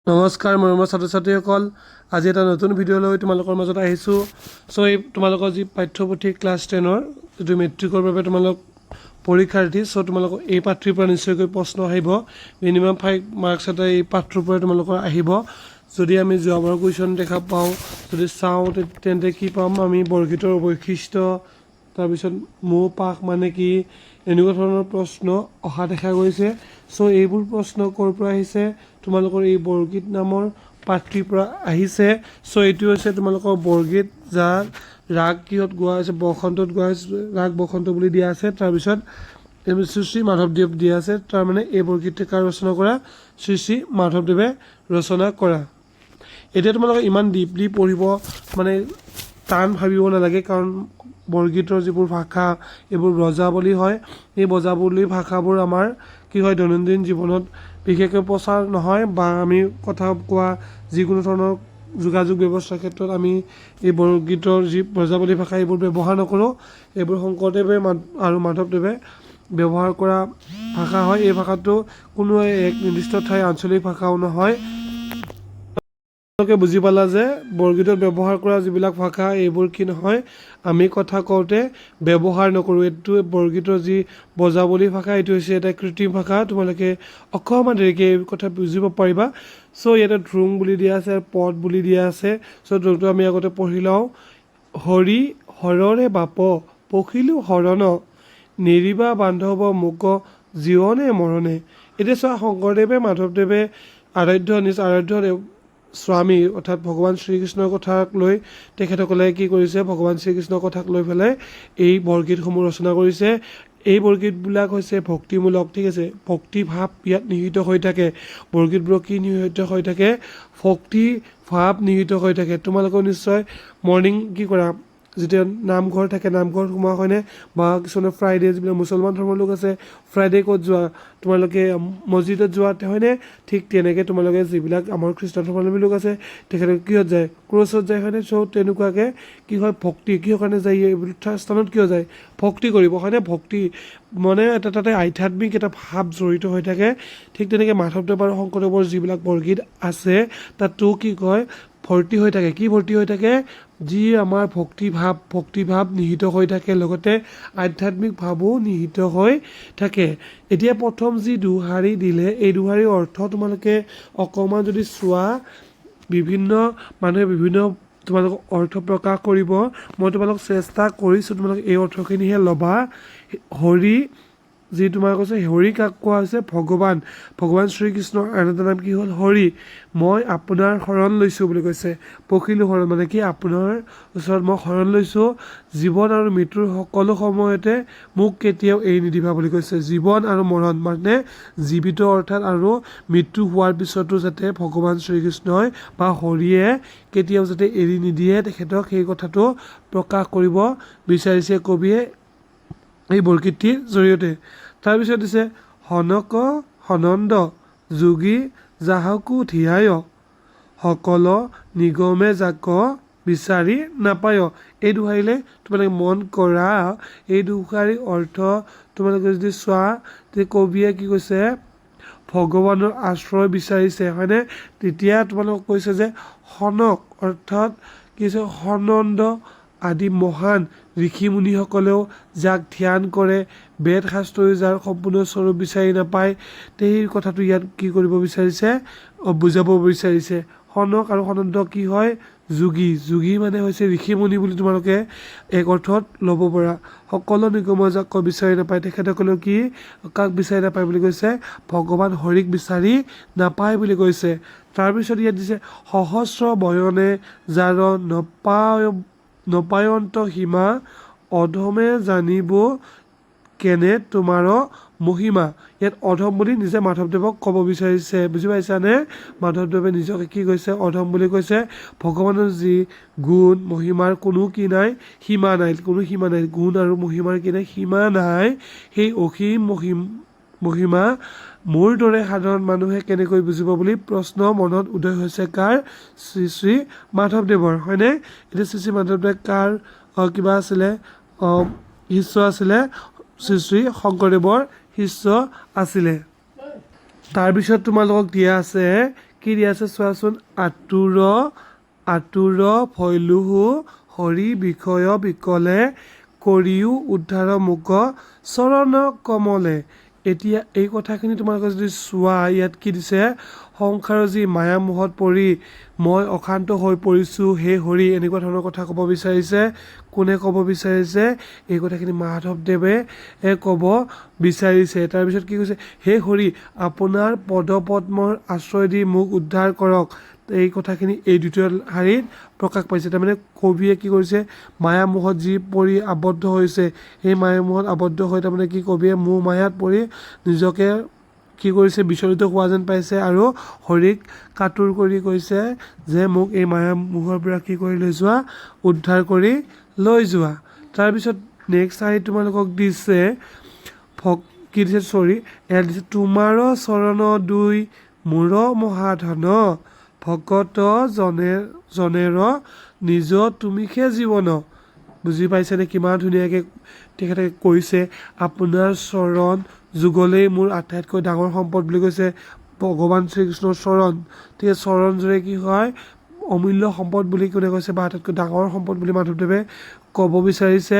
নমস্কাৰ মৰমৰ ছাত্ৰ ছাত্ৰীসকল, আজি এটা নতুন ভিডিঅ' লৈ তোমালোকৰ মাজত আহিছোঁ। চ' এই তোমালোকৰ যি পাঠ্যপুথি ক্লাছ 10-ৰ যিটো মেট্ৰিকৰ বাবে তোমালোক পৰীক্ষাৰ্থী, চ' তোমালোকৰ এই পাঠটোৰ পৰা নিশ্চয়কৈ প্ৰশ্ন আহিব। মিনিমাম 5 মাৰ্কছ এটা এই পাঠটোৰ পৰা তোমালোকৰ আহিব। যদি আমি যোৱাবাৰৰ কুৱেশ্যন দেখা পাওঁ, যদি চাওঁ তেন্তে কি পাম আমি? বৰগীতৰ বৈশিষ্ট্য, তাৰপিছত মৌ পাশ মানে কি, এনেকুৱা ধৰণৰ প্ৰশ্ন অহা দেখা গৈছে। চ' এইবোৰ প্ৰশ্ন ক'ৰ পৰা আহিছে? তোমালোকৰ এই বৰগীত নামৰ পাঠটিৰ পৰা আহিছে। চ' এইটো হৈছে তোমালোকৰ বৰগীত, যাক ৰাগ কিহত গোৱা হৈছে? বসন্তত গোৱা হৈছে, ৰাগ বসন্ত বুলি দিয়া আছে। তাৰপিছত শ্ৰী শ্ৰী মাধৱদেৱ দিয়া আছে। তাৰমানে এই বৰগীতটি কাৰ ৰচনা কৰা? শ্ৰী শ্ৰী মাধৱদেৱে ৰচনা কৰা। এতিয়া তোমালোকে ইমান ডিপলি পঢ়িব মানে টান ভাবিব নালাগে, কাৰণ বৰগীতৰ যিবোৰ ভাষা এইবোৰ ব্ৰজাৱলী হয়। এই ব্ৰজাৱলী ভাষাবোৰ আমাৰ কি হয়, দৈনন্দিন জীৱনত বিশেষকৈ প্ৰচাৰ নহয়, বা আমি কথা কোৱা যিকোনো ধৰণৰ যোগাযোগ ব্যৱস্থাৰ ক্ষেত্ৰত আমি এই বৰগীতৰ যি ব্ৰজাৱলী ভাষা এইবোৰ ব্যৱহাৰ নকৰোঁ। এইবোৰ শংকৰদেৱে আৰু মাধৱদেৱে ব্যৱহাৰ কৰা ভাষা হয়। এই ভাষাটো কোনো এক নিৰ্দিষ্ট ঠাইৰ আঞ্চলিক ভাষাও নহয়। বুজি পালা যে বৰগীতত ব্যৱহাৰ কৰা যিবিলাক ভাষা এইবোৰ কি নহয়, আমি কথা কওঁতে ব্যৱহাৰ নকৰোঁ। এইটো বৰগীতৰ যি ব্ৰজাৱলী ভাষা, এইটো হৈছে এটা কৃত্ৰিম ভাষা। তোমালোকে অকণমান দেৰিকৈ এই কথা বুজিব পাৰিবা। চ' ইয়াতে ধ্ৰুং বুলি দিয়া আছে, পদ বুলি দিয়া আছে। চ' ধ্ৰুংটো আমি আগতে পঢ়ি লওঁ। হৰি হৰৰে বাপ পখিলো হৰণ, নেৰিবা বান্ধৱ মোক জীৱনে মৰণে। এতিয়া চোৱা, শংকৰদেৱে মাধৱদেৱে নিজ আৰাধ্য স্বামী অৰ্থাৎ ভগৱান শ্ৰীকৃষ্ণৰ কথাক লৈ তেখেতসকলে কি কৰিছে? ভগৱান শ্ৰীকৃষ্ণৰ কথাক লৈ পেলাই এই বৰগীতসমূহ ৰচনা কৰিছে। এই বৰগীতবিলাক হৈছে ভক্তিমূলক, ঠিক আছে। ভক্তি ভাৱ ইয়াত নিহিত হৈ থাকে। বৰগীতবোৰৰ কি নিহিত হৈ থাকে? ভক্তি ভাৱ নিহিত হৈ থাকে। তোমালোকৰ নিশ্চয় মৰ্ণিং কি কৰা? যেতিয়া নামঘৰ থাকে, নামঘৰত সোমোৱা হয়নে? বা কিছুমানে ফ্ৰাইডে, যিবিলাক মুছলমান ধৰ্মৰ লোক আছে, ফ্ৰাইডে ক'ত যোৱা? তোমালোকে মছজিদত যোৱা হয়নে? ঠিক তেনেকৈ তোমালোকে যিবিলাক আমাৰ খ্ৰীষ্টান ধৰ্মাৱলম্বী লোক আছে, তেখেতে কিহত যায়? ক্ৰছত যায় হয়নে? চ' তেনেকুৱাকৈ কি হয়, ভক্তি কিহৰ কাৰণে যায়? এইবোৰ স্থানত কিয় যায়? ভক্তি কৰিব হয়নে? ভক্তি মানে এটা তাতে আধ্যাত্মিক এটা ভাৱ জড়িত হৈ থাকে। ঠিক তেনেকৈ মাধৱদেৱ আৰু শংকৰদেৱৰ যিবিলাক বৰগীত আছে, তাতো কি কয়? ভৰ্তি হৈ থাকে। কি ভৰ্তি হৈ থাকে? যি আমাৰ ভক্তি ভাৱ নিহিত হৈ থাকে, লগতে আধ্যাত্মিক ভাৱো নিহিত হৈ থাকে। এতিয়া প্ৰথম যি দোহাৰী দিলে, এই দোহাৰীৰ অৰ্থ তোমালোকে অকণমান যদি চোৱা, বিভিন্ন মানুহে বিভিন্ন তোমালোকক অৰ্থ প্ৰকাশ কৰিব। মই তোমালোক চেষ্টা কৰিছোঁ, তোমালোক এই অৰ্থখিনিহে ল'বা। হৰি, যি তোমাৰ কৈছে হৰি কাক কোৱা হৈছে? ভগৱান শ্ৰীকৃষ্ণৰ আন এটা নাম কি হ'ল? হৰি। মই আপোনাৰ শৰণ লৈছোঁ বুলি কৈছে। পখিলো শৰণ মানে কি? আপোনাৰ ওচৰত মই শৰণ লৈছোঁ। জীৱন আৰু মৃত্যুৰ সকলো সময়তে মোক কেতিয়াও এৰি নিদিবা বুলি কৈছে। জীৱন আৰু মৰণ মানে জীৱিত অৰ্থাৎ, আৰু মৃত্যু হোৱাৰ পিছতো যাতে ভগৱান শ্ৰীকৃষ্ণই বা হৰিয়ে কেতিয়াও যাতে এৰি নিদিয়ে তেখেতক, সেই কথাটো প্ৰকাশ কৰিব বিচাৰিছে কবিয়ে এই বৰগীতটিৰ জৰিয়তে। তাৰপিছত দিছে সনক সনন্দ যোগী যাহকো ধিয়ায়, সকল নিগমে যাক বিচাৰি নাপায়। এই দোহাৰিলে তোমালোকে মন কৰা। এই দোহাৰিৰ অৰ্থ তোমালোকে যদি চোৱা, তে কবিয়ে কি কৈছে? ভগৱানৰ আশ্ৰয় বিচাৰিছে হয়নে? তেতিয়া তোমালোকক কৈছে যে সনক অৰ্থাৎ কি হৈছে? সনন্দ আদি মহান ঋষিমুনিসকলেও যাক ধ্যান কৰে, বেদ শাস্ত্ৰই যাৰ সম্পূৰ্ণ স্বৰূপ বিচাৰি নাপায়, সেই কথাটো ইয়াত কি কৰিব বিচাৰিছে? বুজাব বিচাৰিছে। সনক আৰু সনন্দ কি হয়? যোগী মানে হৈছে ঋষিমুনি বুলি তোমালোকে এক অৰ্থত ল'ব পাৰা। সকলো নিগম যাক বিচাৰি নাপায়, তেখেতসকলেও কি কাক বিচাৰি নাপায় বুলি কৈছে? ভগৱান হৰিক বিচাৰি নাপায় বুলি কৈছে। তাৰপিছত ইয়াত দিছে সহস্ৰ বয়নে যাৰ নপায়ন্ত সীমা, অধমে জানিব কেনে তোমাৰ মহিমা। ইয়াত অধম বুলি নিজে মাধৱদেৱক ক'ব বিচাৰিছে। বুজি পাইছানে? মাধৱদেৱে নিজকে কি কৈছে? অধম বুলি কৈছে। ভগৱানৰ যি গুণ মহিমাৰ কোনো কি নাই? সীমা নাই। কোনো সীমা নাই। গুণ আৰু মহিমাৰ কি নাই? সীমা নাই। সেই অসীম মহিমা মোৰ দৰে সাধাৰণ মানুহে কেনেকৈ বুজিব বুলি প্ৰশ্ন মনত উদয় হৈছে কাৰ? শ্ৰী শ্ৰী মাধৱদেৱৰ হয়নে? এতিয়া শ্ৰী শ্ৰী মাধৱদেৱ কাৰ কিবা আছিলে? শিষ্য আছিলে। শ্ৰী শ্ৰী শংকৰদেৱৰ শিষ্য আছিলে। তাৰপিছত তোমালোকক দিয়া আছে কি দিয়া আছে চোৱাচোন, আতুৰ ভৈলুহু হৰি বিষয় বিকলে কৰিও উদ্ধাৰ মুক চৰণ কমলে। এতিয়া এই কথাখিনি তোমালোকে যদি চোৱা, ইয়াত কি দিছে, সংসাৰৰ যি মায়া মোহত পৰি মই অশান্ত হৈ পৰিছোঁ হে হৰি, এনেকুৱা ধৰণৰ কথা ক'ব বিচাৰিছে। কোনে ক'ব বিচাৰিছে? এই কথাখিনি মাধৱদেৱে ক'ব বিচাৰিছে। তাৰপিছত কি কৈছে, হে হৰি আপোনাৰ পদপদ্মৰ আশ্ৰয় দি মোক উদ্ধাৰ কৰক। এই কথাখিনি এই দ্বিতীয় শাৰীত প্ৰকাশ পাইছে। তাৰমানে কবিয়ে কি কৰিছে, মায়া মোহত যি পৰি আবদ্ধ হৈছে, সেই মায়া মোহত আবদ্ধ হৈ তাৰমানে কি কবিয়ে মোহ মায়াত পৰি নিজকে কি কৰিছে, বিচলিত হোৱা যেন পাইছে আৰু হৰিক কাতোৰ কৰি কৈছে যে মোক এই মায়া মোহৰ পৰা কি কৰি লৈ যোৱা, উদ্ধাৰ কৰি লৈ যোৱা। তাৰপিছত নেক্সট শাৰীত তোমালোকক দিছে কি দিছে, ইয়াত দিছে তোমাৰ চৰণ দুই মোৰ মহাধন ভকত জনেৰ নিজ তুমিহে জীৱন। বুজি পাইছেনে কিমান ধুনীয়াকৈ তেখেতে কৈছে, আপোনাৰ চৰণ যুগলেই মোৰ আটাইতকৈ ডাঙৰ সম্পদ বুলি কৈছে। ভগৱান শ্ৰীকৃষ্ণৰ চৰণ, ঠিক আছে, চৰণ জোৰে কি হয়, অমূল্য সম্পদ বুলি কোনে কৈছে, বা আটাইতকৈ ডাঙৰ সম্পদ বুলি মাধৱদেৱে ক'ব বিচাৰিছে।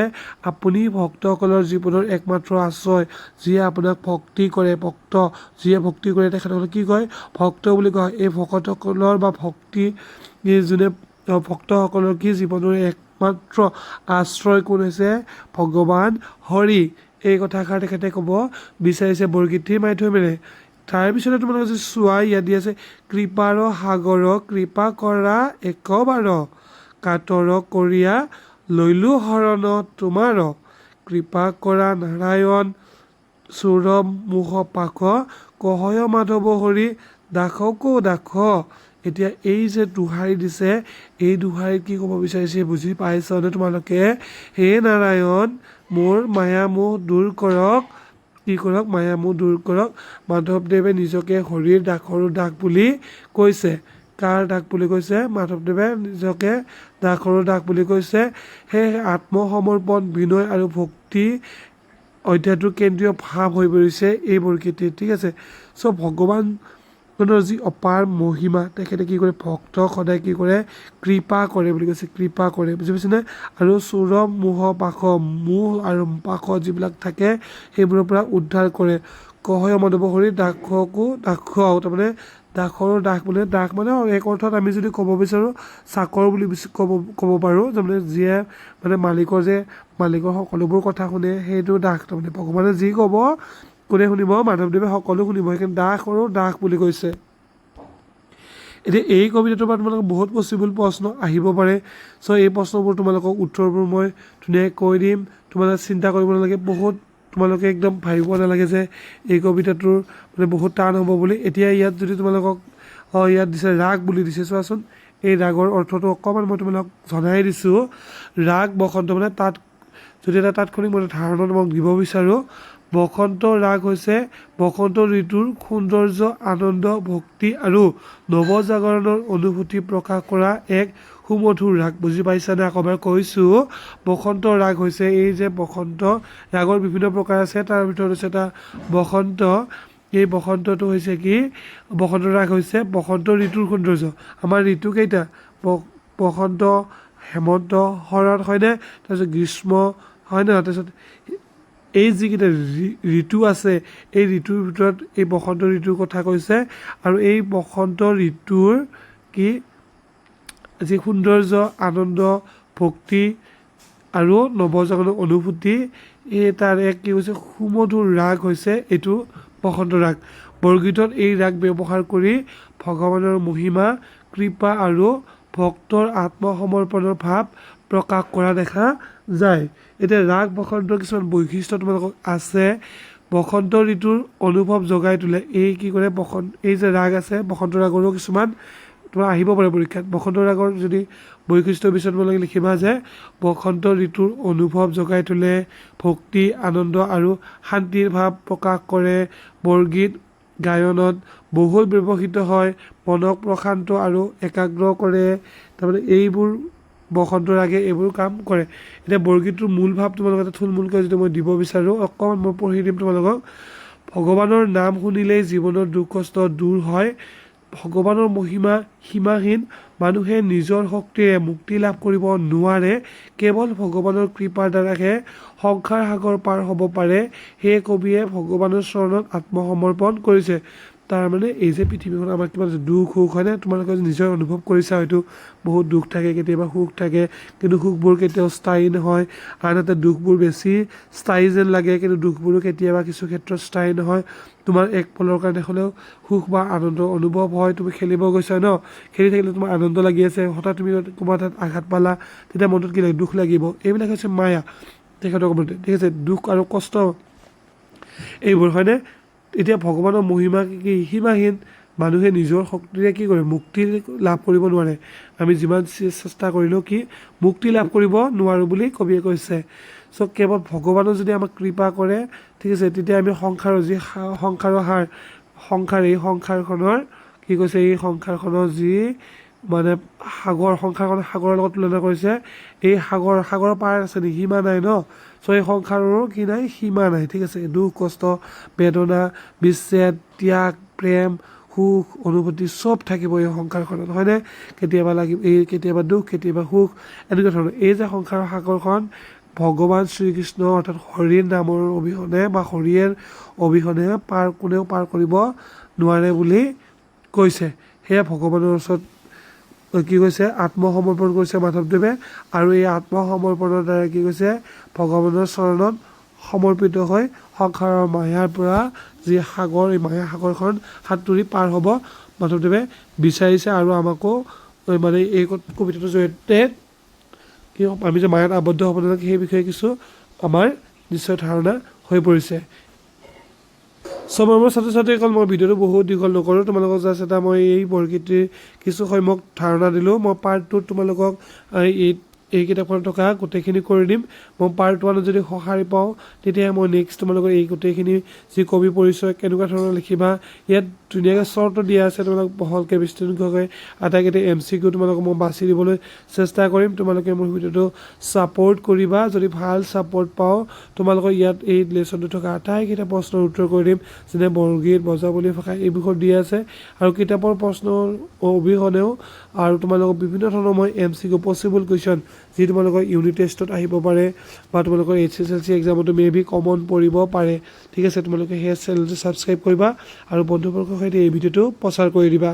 আপুনি ভক্তসকলৰ জীৱনৰ একমাত্ৰ আশ্ৰয়, যিয়ে আপোনাক ভক্তি কৰে, যিয়ে ভক্তি কৰে তেখেতসকলক কি কয়, ভক্ত বুলি কয়। এই ভকতসকলৰ বা ভক্তি যোনে ভক্তসকলৰ কি জীৱনৰ একমাত্ৰ আশ্ৰয় কোন হৈছে, ভগৱান হৰি। এই কথাষাৰ তেখেতে ক'ব বিচাৰিছে বৰগীতটিৰ মাধ্যমেৰে। তাৰপিছতে তোমালোকে যদি চোৱা, ইয়াত দি আছে কৃপাৰ সাগৰ কৃপা কৰা একবাৰ কাতৰ কৰিয়া লৈলো শৰণ তোমাৰ কৃপা কৰা নাৰায়ণ চোৰ মোহ পাশ কহয় মাধৱ হৰি দাসকো দাস। এতিয়া এই যে দোহাৰি দিছে, এই দোহাৰিত কি ক'ব বিচাৰিছে বুজি পাইছনে তোমালোকে? হে নাৰায়ণ মোৰ মায়া মোহ দূৰ কৰক, কি কৰক, মায়া মোহ দূৰ কৰক। মাধৱদেৱে নিজকে হৰিৰ দাসৰো দাস বুলি কৈছে। কাৰ দাস বুলি কৈছে? মাধৱদেৱে নিজকে দাসৰো দাস বুলি কৈছে। সেয়েহে আত্মসমৰ্পণ, বিনয় আৰু ভক্তি অধ্যায়টোৰ কেন্দ্ৰীয় ভাৱ হৈ পৰিছে এই বৰগীতটিত, ঠিক আছে। চ' ভগৱানৰ যি অপাৰ মহিমা, তেখেতে কি কৰে, ভক্তক সদায় কি কৰে, কৃপা কৰে বুলি কৈছে, কৃপা কৰে, বুজি পাইছেনে? আৰু চোৰ মোহ পাশ, মোহ আৰু পাশ যিবিলাক থাকে সেইবোৰৰ পৰা উদ্ধাৰ কৰে। কহয় মাধৱ হৰি দাসকো দাস, তাৰমানে দাসৰো দাস মানে, দাস মানে এক অৰ্থত আমি যদি ক'ব বিচাৰোঁ চাকৰ বুলি ক'ব পাৰোঁ, তাৰমানে যিয়ে মানে মালিকৰ সকলোবোৰ কথা শুনে, সেইটো দাস। তাৰমানে ভগৱানে যি ক'ব কোনে শুনিব? মাধৱদেৱে সকলো শুনিব, সেইকাৰণে দাসৰো দাস বুলি কৈছে। এতিয়া এই কবিতাটোৰ পৰা তোমালোকক বহুত পচিবল প্ৰশ্ন আহিব পাৰে। চ' এই প্ৰশ্নবোৰ তোমালোকক উত্তৰবোৰ মই ধুনীয়াকৈ কৈ দিম, তোমালোকে চিন্তা কৰিব নালাগে, তোমালোকে একদম ভাবিব নালাগে যে এই কবিতাটোৰ মানে বহুত টান হ'ব বুলি। এতিয়া ইয়াত যদি তোমালোকক ইয়াত দিছে ৰাগ বুলি দিছে, চোৱাচোন এই ৰাগৰ অৰ্থটো অকণমান মই তোমালোকক জনাই দিছোঁ। ৰাগ বসন্ত, মানে তাত যদি এটা তাৎক্ষণিক মই ধাৰণা তোমাক দিব বিচাৰোঁ, বসন্ত ৰাগ হৈছে বসন্ত ঋতুৰ সৌন্দৰ্য, আনন্দ, ভক্তি আৰু নৱজাগৰণৰ অনুভূতি প্ৰকাশ কৰা এক সুমধুৰ ৰাগ। বুজি পাইছানে? আকৌবাৰ কৈছোঁ, বসন্ত ৰাগ হৈছে, এই যে বসন্ত ৰাগৰ বিভিন্ন প্ৰকাৰ আছে, তাৰ ভিতৰত হৈছে এটা বসন্ত। এই বসন্তটো হৈছে কি, বসন্ত ৰাগ হৈছে বসন্ত ঋতুৰ সৌন্দৰ্য। আমাৰ ঋতু কেইটা? বসন্ত, হেমন্ত, শৰৎ, হয়নে? তাৰপিছত গ্ৰীষ্ম, হয় নহয়? তাৰপিছত এই যিকেইটা ঋতু আছে, এই ঋতুৰ ভিতৰত এই বসন্ত ঋতুৰ কথা কৈছে। আৰু এই বসন্ত ঋতুৰ কি যি সৌন্দৰ্য, আনন্দ, ভক্তি আৰু নৱজাগৰণৰ অনুভূতি, এই তাৰ এক কি হৈছে সুমধুৰ ৰাগ হৈছে এইটো বসন্ত ৰাগ। বৰগীতত এই ৰাগ ব্যৱহাৰ কৰি ভগৱানৰ মহিমা, কৃপা আৰু ভক্তৰ আত্মসমৰ্পণৰ ভাৱ প্ৰকাশ কৰা দেখা যায়। এতিয়া ৰাগ বসন্তৰ কিছুমান বৈশিষ্ট্য তোমালোকক আছে। বসন্ত ঋতুৰ অনুভৱ জগাই তোলে। এই কি কৰে, এই যে ৰাগ আছে, বসন্ত ৰাগৰো কিছুমান তোমাৰ আহিব পাৰে পৰীক্ষাত। বসন্ত ৰাগৰ যদি বৈশিষ্ট্য পিছত তোমালোকে লিখিবা যে বসন্ত ঋতুৰ অনুভৱ জগাই তোলে, ভক্তি, আনন্দ আৰু শান্তিৰ ভাৱ প্ৰকাশ কৰে, বৰগীত গায়নত বহুল ব্যৱহৃত হয়, মনক প্ৰশান্ত আৰু একাগ্ৰ কৰে। তাৰমানে এইবোৰ বসন্ত ৰাগে এইবোৰ কাম কৰে। এতিয়া বৰগীতটোৰ মূল ভাৱ তোমালোকক এটা থুলমূলকৈ যদি মই দিব বিচাৰোঁ, অকণমান মই পঢ়ি দিম তোমালোকক। ভগৱানৰ নাম শুনিলেই জীৱনৰ দুখ কষ্ট দূৰ হয়, ভগৱানৰ মহিমা সীমাহীন মানুহে নিজৰ শক্তিৰে মুক্তি লাভ কৰিব নোৱাৰে কেৱল ভগৱানৰ কৃপাৰ দ্বাৰাহে সংসাৰ সাগৰ পাৰ হ'ব পাৰে সেয়ে কবিয়ে ভগৱানৰ চৰণত আত্মসমৰ্পণ কৰিছে তাৰমানে এই যে পৃথিৱীখন আমাৰ কিমান দুখ সুখ হয়নে তোমালোকে নিজৰ অনুভৱ কৰিছা হয়তো বহুত দুখ থাকে কেতিয়াবা সুখ থাকে কিন্তু সুখবোৰ কেতিয়াও স্থায়ী নহয় আনহাতে দুখবোৰ বেছি স্থায়ী যেন লাগে কিন্তু দুখবোৰো কেতিয়াবা কিছু ক্ষেত্ৰত স্থায়ী নহয় তোমাৰ এক পলৰ কাৰণে হ'লেও সুখ বা আনন্দ অনুভৱ হয় তুমি খেলিব গৈছা ন খেলি থাকিলে তোমাৰ আনন্দ লাগি আছে হঠাৎ তুমি ক'ৰবাত আঘাত পালা তেতিয়া মনটোত কি লাগে দুখ লাগিব এইবিলাক হৈছে মায়া তেখেতৰ মতে ঠিক আছে দুখ আৰু কষ্ট এইবোৰ হয়নে এতিয়া ভগৱানৰ মহিমা কি সীমাহীন মানুহে নিজৰ শক্তিৰে কি কৰে মুক্তি লাভ কৰিব নোৱাৰে আমি যিমান চেষ্টা কৰিলেও কি মুক্তি লাভ কৰিব নোৱাৰোঁ বুলি কবিয়ে কৈছে চ' কেৱল ভগৱানৰ যদি আমাক কৃপা কৰে ঠিক আছে তেতিয়া আমি সংসাৰৰ যি সংসাৰৰ এই সংসাৰখনৰ কি কৈছে এই সংসাৰখনৰ যি মানে সংসাৰখনৰ সাগৰৰ লগত তুলনা কৰিছে এই সাগৰৰ পাৰ আছে নেকি সীমা নাই ন চ' এই সংসাৰৰো কি নাই সীমা নাই ঠিক আছে দুখ কষ্ট বেদনা বিচ্ছেদ ত্যাগ প্ৰেম সুখ অনুভূতি চব থাকিব এই সংসাৰখনত হয়নে কেতিয়াবা লাগিব কেতিয়াবা দুখ কেতিয়াবা সুখ এনেকুৱা ধৰণৰ এই যে সংসাৰৰ সাগৰখন ভগৱান শ্ৰীকৃষ্ণ অৰ্থাৎ হৰিৰ নামৰ অবিহনে বা হৰিৰ অবিহনে কোনেও পাৰ কৰিব নোৱাৰে বুলি কৈছে সেয়া ভগৱানৰ ওচৰত কি কৈছে আত্মসমৰ্পণ কৰিছে মাধৱদেৱে আৰু এই আত্মসমৰ্পণৰ দ্বাৰা কি কৈছে ভগৱানৰ চৰণত সমৰ্পিত হৈ সংসাৰৰ মায়াৰ পৰা যি সাগৰ এই মায়া সাগৰখন সাঁতুৰি পাৰ হ'ব মাধৱদেৱে বিচাৰিছে আৰু আমাকো মানে এই কবিতাটোৰ জৰিয়তে কি আমি যে মায়াত আবদ্ধ হ'ব নালাগে সেই বিষয়ে কিছু আমাৰ নিশ্চয় ধাৰণা হৈ পৰিছে চ' মোৰ ছাত্ৰ ছাত্ৰীসকল মই ভিডিঅ'টো বহুত দীঘল নকৰোঁ তোমালোকক জাষ্ট এটা মই এই বৰগীতটিৰ কিছু সম্যক ধাৰণা দিলোঁ মই পাৰ্ট 2ত তোমালোকক এই কিতাপখনত থকা গোটেইখিনি কৰি দিম মই পাৰ্ট 1ত যদি সঁহাৰি পাওঁ তেতিয়া মই নেক্সট তোমালোকৰ এই গোটেইখিনি যি কবি পৰিচয় কেনেকুৱা ধৰণৰ লিখিবা ইয়াত ধুনীয়াকৈ শ্বৰ্টো দিয়া আছে তোমালোক বহলকৈ বিস্তৃতভাৱে আটাইকেইটা MCQ তোমালোকক মই বাছি দিবলৈ চেষ্টা কৰিম তোমালোকে মোৰ ভিডিঅ'টো ছাপোৰ্ট কৰিবা যদি ভাল ছাপোৰ্ট পাওঁ তোমালোকৰ ইয়াত এই লেচনটো থকা আটাইকেইটা প্ৰশ্নৰ উত্তৰ কৰি দিম যেনে বৰগীত বজাবলী ভাষা এই বিষয়ত দিয়া আছে আৰু কিতাপৰ প্ৰশ্নৰ অবিহনেও আৰু তোমালোকক বিভিন্ন ধৰণৰ মই MCQ পচিবল কুৱেশ্যন যি তোমালোকৰ ইউনিট টেষ্টত আহিব পাৰে বা তোমালোকৰ HSLC এক্সামতো মেবি কমন পৰিব পাৰে ঠিক আছে তোমালোকে সেই চেনেলটো ছাবস্ক্ৰাইব কৰিবা আৰু বন্ধুবৰ্গৰ সৈতে এই ভিডিঅ'টো প্ৰচাৰ কৰি দিবা